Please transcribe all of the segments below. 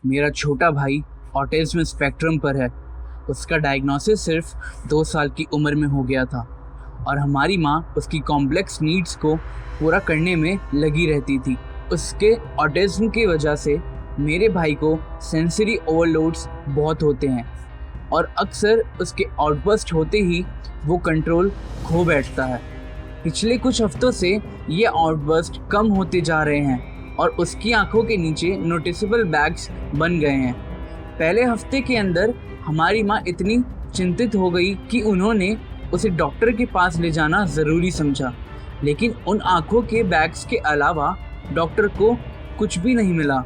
मेरा छोटा भाई ऑटिज्म स्पेक्ट्रम पर है। उसका डायग्नोसिस सिर्फ 2 साल की उम्र में हो गया था और हमारी माँ उसकी कॉम्प्लेक्स नीड्स को पूरा करने में लगी रहती थी। उसके ऑटिज्म की वजह से मेरे भाई को सेंसरी ओवरलोड्स बहुत होते हैं और अक्सर उसके आउटबर्स्ट होते ही वो कंट्रोल खो बैठता है। पिछले कुछ हफ्तों से ये आउटबर्स्ट कम होते जा रहे हैं और उसकी आंखों के नीचे नोटिसेबल बैग्स बन गए हैं। पहले हफ्ते के अंदर हमारी माँ इतनी चिंतित हो गई कि उन्होंने उसे डॉक्टर के पास ले जाना ज़रूरी समझा, लेकिन उन आंखों के बैग्स के अलावा डॉक्टर को कुछ भी नहीं मिला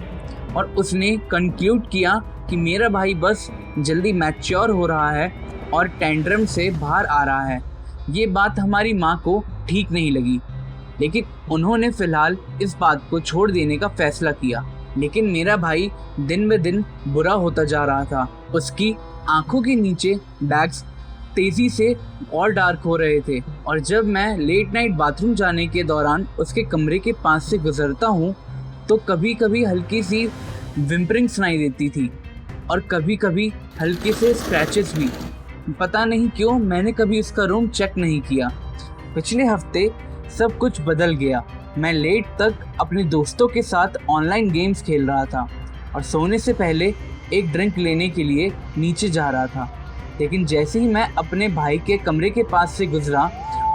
और उसने कंक्लूड किया कि मेरा भाई बस जल्दी मैच्योर हो रहा है और टेंट्रम से बाहर आ रहा है। ये बात हमारी माँ को ठीक नहीं लगी, लेकिन उन्होंने फ़िलहाल इस बात को छोड़ देने का फ़ैसला किया। लेकिन मेरा भाई दिन ब दिन बुरा होता जा रहा था। उसकी आंखों के नीचे बैग्स तेज़ी से और डार्क हो रहे थे और जब मैं लेट नाइट बाथरूम जाने के दौरान उसके कमरे के पास से गुजरता हूँ तो कभी कभी हल्की सी विम्परिंग सुनाई देती थी और कभी कभी हल्के से स्क्रैचेस भी। पता नहीं क्यों मैंने कभी उसका रूम चेक नहीं किया। पिछले हफ्ते सब कुछ बदल गया। मैं लेट तक अपने दोस्तों के साथ ऑनलाइन गेम्स खेल रहा था और सोने से पहले एक ड्रिंक लेने के लिए नीचे जा रहा था, लेकिन जैसे ही मैं अपने भाई के कमरे के पास से गुजरा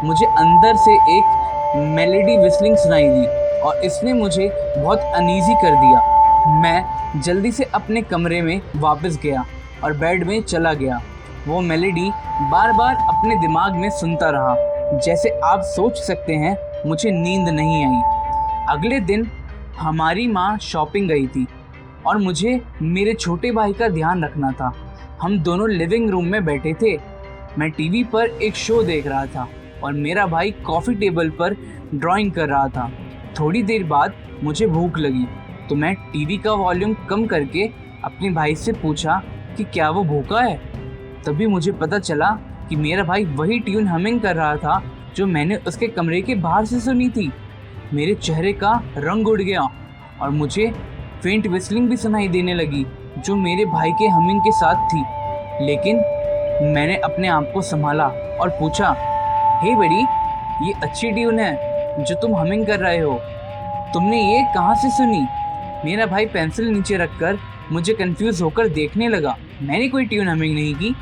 मुझे अंदर से एक मेलोडी विस्लिंग सुनाई दी और इसने मुझे बहुत अनईजी कर दिया। मैं जल्दी से अपने कमरे में वापस गया और बेड में चला गया। वो मेलोडी बार बार अपने दिमाग में सुनता रहा। जैसे आप सोच सकते हैं मुझे नींद नहीं आई। अगले दिन हमारी माँ शॉपिंग गई थी और मुझे मेरे छोटे भाई का ध्यान रखना था। हम दोनों लिविंग रूम में बैठे थे। मैं टीवी पर एक शो देख रहा था और मेरा भाई कॉफ़ी टेबल पर ड्राइंग कर रहा था। थोड़ी देर बाद मुझे भूख लगी तो मैं टीवी का वॉल्यूम कम करके अपने भाई से पूछा कि क्या वो भूखा है। तभी मुझे पता चला कि मेरा भाई वही ट्यून हमिंग कर रहा था जो मैंने उसके कमरे के बाहर से सुनी थी। मेरे चेहरे का रंग उड़ गया और मुझे फेंट विस्लिंग भी सुनाई देने लगी जो मेरे भाई के हमिंग के साथ थी। लेकिन मैंने अपने आप को संभाला और पूछा, हे बड़ी, ये अच्छी ट्यून है जो तुम हमिंग कर रहे हो, तुमने ये कहाँ से सुनी? मेरा भाई पेंसिल नीचे रखकर मुझे कंफ्यूज होकर देखने लगा। मैंने कोई ट्यून हमिंग नहीं की,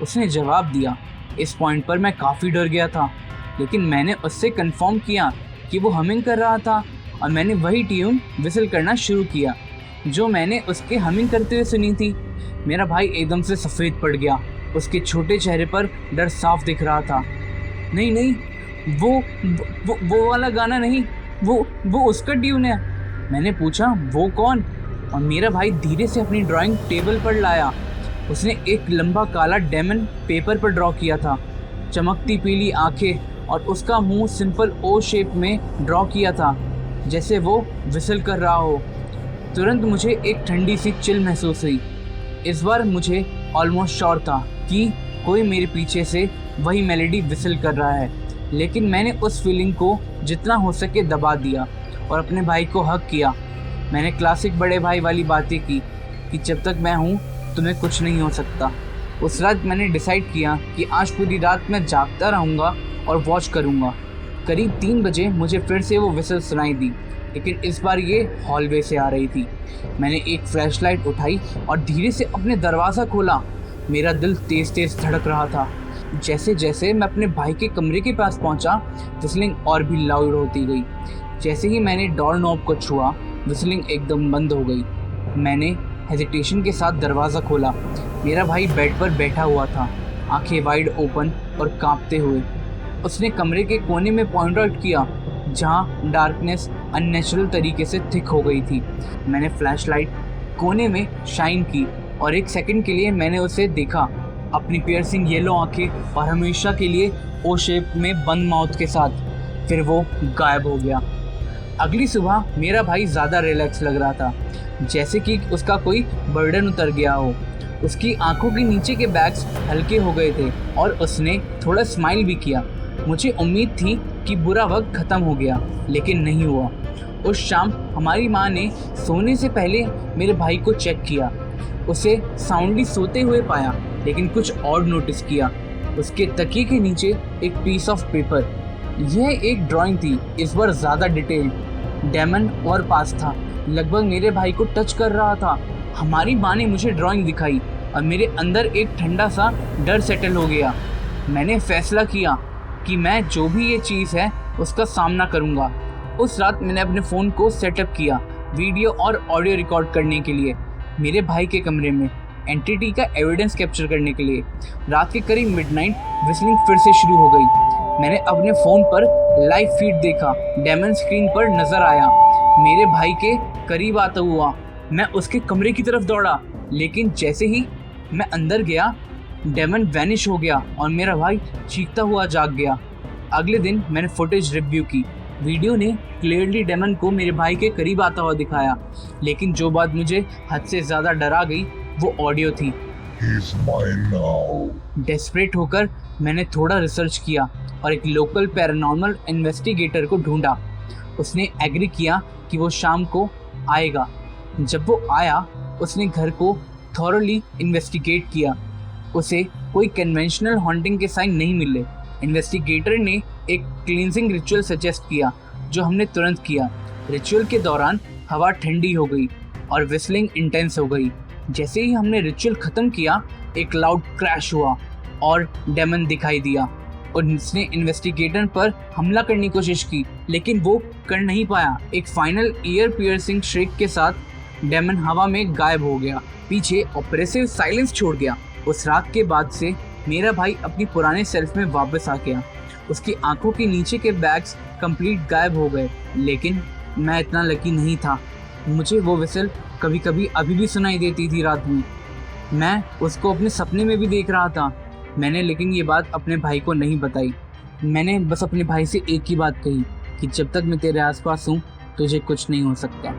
उसने जवाब दिया। इस पॉइंट पर मैं काफ़ी डर गया था, लेकिन मैंने उससे कंफर्म किया कि वो हमिंग कर रहा था और मैंने वही ट्यून विसल करना शुरू किया जो मैंने उसके हमिंग करते हुए सुनी थी। मेरा भाई एकदम से सफ़ेद पड़ गया। उसके छोटे चेहरे पर डर साफ दिख रहा था। नहीं नहीं, वो वाला गाना नहीं, वो उसका ट्यून है। मैंने पूछा, वो कौन? और मेरा भाई धीरे से अपनी ड्राइंग टेबल पर लाया। उसने एक लंबा काला डेमन पेपर पर ड्रॉ किया था, चमकती पीली आंखें और उसका मुंह सिंपल ओ शेप में ड्रॉ किया था, जैसे वो विसल कर रहा हो। तुरंत मुझे एक ठंडी सी चिल महसूस हुई। इस बार मुझे ऑलमोस्ट श्योर था कि कोई मेरे पीछे से वही मेलोडी विसल कर रहा है, लेकिन मैंने उस फीलिंग को जितना हो सके दबा दिया और अपने भाई को हग किया। मैंने क्लासिक बड़े भाई वाली बातें की कि जब तक मैं हूँ तुम्हें कुछ नहीं हो सकता। उस रात मैंने डिसाइड किया कि आज पूरी रात मैं जागता रहूँगा और वॉच करूँगा। करीब 3 बजे मुझे फिर से वो विसल सुनाई दी, लेकिन इस बार ये हॉलवे से आ रही थी। मैंने एक फ्लैशलाइट उठाई और धीरे से अपने दरवाज़ा खोला। मेरा दिल तेज़ तेज़ धड़क रहा था। जैसे जैसे मैं अपने भाई के कमरे के पास पहुंचा, विस्लिंग और भी लाउड होती गई। जैसे ही मैंने डोर नॉब को छुआ, विस्लिंग एकदम बंद हो गई। मैंने हेजिटेशन के साथ दरवाज़ा खोला। मेरा भाई बेड पर बैठा हुआ था, आंखें वाइड ओपन और कांपते हुए। उसने कमरे के कोने में पॉइंट आउट किया जहां डार्कनेस अननेचुरल तरीके से थिक हो गई थी। मैंने फ्लैशलाइट कोने में शाइन की और 1 सेकंड के लिए मैंने उसे देखा, अपनी पियर्सिंग येलो आंखें और हमेशा के लिए ओ शेप में बंद माउथ के साथ। फिर वो गायब हो गया। अगली सुबह मेरा भाई ज़्यादा रिलैक्स लग रहा था, जैसे कि उसका कोई बर्डन उतर गया हो। उसकी आंखों के नीचे के बैग्स हल्के हो गए थे और उसने थोड़ा स्माइल भी किया। मुझे उम्मीद थी कि बुरा वक्त ख़त्म हो गया, लेकिन नहीं हुआ। उस शाम हमारी माँ ने सोने से पहले मेरे भाई को चेक किया। उसे साउंडली सोते हुए पाया, लेकिन कुछ और नोटिस किया। उसके तकिए के नीचे एक पीस ऑफ पेपर। यह एक ड्राइंग थी, इस बार ज़्यादा डिटेल्ड। डेमन और पास था, लगभग मेरे भाई को टच कर रहा था। हमारी माँ ने मुझे ड्राइंग दिखाई और मेरे अंदर एक ठंडा सा डर सेटल हो गया। मैंने फैसला किया कि मैं जो भी ये चीज़ है उसका सामना करूँगा। उस रात मैंने अपने फ़ोन को सेटअप किया वीडियो और ऑडियो रिकॉर्ड करने के लिए, मेरे भाई के कमरे में एंटिटी का एविडेंस कैप्चर करने के लिए। रात के करीब मिडनाइट विस्लिंग फिर से शुरू हो गई। मैंने अपने फ़ोन पर लाइव फीड देखा। डेमन स्क्रीन पर नज़र आया, मेरे भाई के करीब आता हुआ। मैं उसके कमरे की तरफ दौड़ा, लेकिन जैसे ही मैं अंदर गया डेमन वैनिश हो गया और मेरा भाई चीखता हुआ जाग गया। अगले दिन मैंने फुटेज रिव्यू की। वीडियो ने क्लियरली डेमन को मेरे भाई के करीब आता हुआ दिखाया, लेकिन जो बात मुझे हद से ज़्यादा डरा गई वो ऑडियो थी। डेस्परेट होकर मैंने थोड़ा रिसर्च किया और एक लोकल पैरानॉर्मल इन्वेस्टिगेटर को ढूंढा। उसने एग्री किया कि वो शाम को आएगा। जब वो आया उसने घर को थॉरली इन्वेस्टिगेट किया। उसे कोई कन्वेंशनल हॉन्टिंग के साइन नहीं मिले। इन्वेस्टिगेटर ने एक क्लींजिंग रिचुअल सजेस्ट किया, जो हमने तुरंत किया। रिचुअल के दौरान हवा ठंडी हो गई और विस्लिंग इंटेंस हो गई। जैसे ही हमने रिचुअल ख़त्म किया, एक लाउड क्रैश हुआ और डेमन दिखाई दिया। उसने इन्वेस्टिगेटर पर हमला करने की कोशिश की, लेकिन वो कर नहीं पाया। एक फाइनल ईयर पियर्सिंग श्रिक के साथ डेमन हवा में गायब हो गया। पीछे ऑपरेसिव साइलेंस छोड़ गया। उस रात के बाद से मेरा भाई अपनी पुराने सेल्फ में वापस आ गया। उसकी आंखों के नीचे के बैग्स कंप्लीट गायब हो गए, लेकिन मैं इतना लकी नहीं था। मुझे वो विसल कभी कभी अभी भी सुनाई देती थी रात में। मैं उसको अपने सपने में भी देख रहा था। मैंने लेकिन ये बात अपने भाई को नहीं बताई। मैंने बस अपने भाई से एक ही बात कही कि जब तक मैं तेरे आसपास हूँ तुझे कुछ नहीं हो सकता।